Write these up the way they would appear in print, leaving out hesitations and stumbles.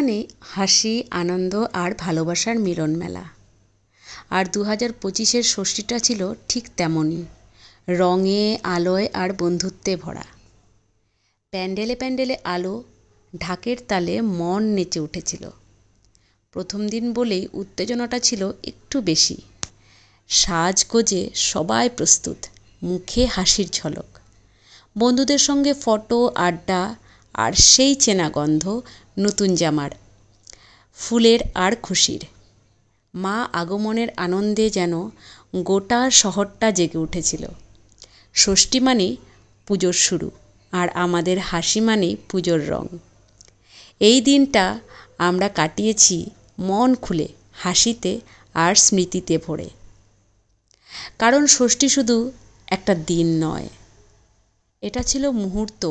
মানে হাসি, আনন্দ আর ভালোবাসার মিলন মেলা। আর 2025-এর ষষ্ঠীটা ছিল ঠিক তেমনই, রঙে, আলোয় আর বন্ধুত্বে ভরা। প্যান্ডেলে প্যান্ডেলে আলো, ঢাকের তালে মন নেচে উঠেছিল। প্রথম দিন বলেই উত্তেজনাটা ছিল একটু বেশি। সাজগোজে সবাই প্রস্তুত, মুখে হাসির ঝলক। বন্ধুদের সঙ্গে ফটো, আড্ডা আর সেই চেনা গন্ধ নতুন জামার, ফুলের আর খুশির। মা আগমনের আনন্দে যেন গোটা শহরটা জেগে উঠেছিল। ষষ্ঠী মানে পুজোর শুরু, আর আমাদের হাসি মানে পুজোর রং। এই দিনটা আমরা কাটিয়েছি মন খুলে, হাসিতে আর স্মৃতিতে ভরে। কারণ ষষ্ঠী শুধু একটা দিন নয়, এটা ছিল মুহূর্ত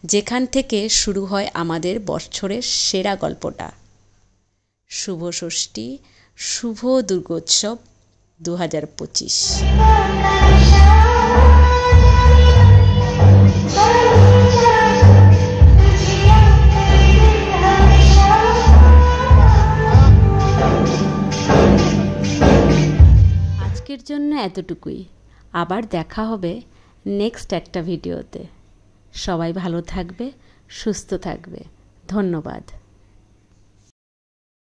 যেখান থেকে শুরু হয় আমাদের বছরের সেরা গল্পটা। শুভ ষষ্ঠী, শুভ দুর্গোৎসব 2025। আজকের জন্য এতটুকুই। আবার দেখা হবে নেক্সট একটা ভিডিওতে। সবাই ভালো থাকবে, সুস্থ থাকবে। ধন্যবাদ।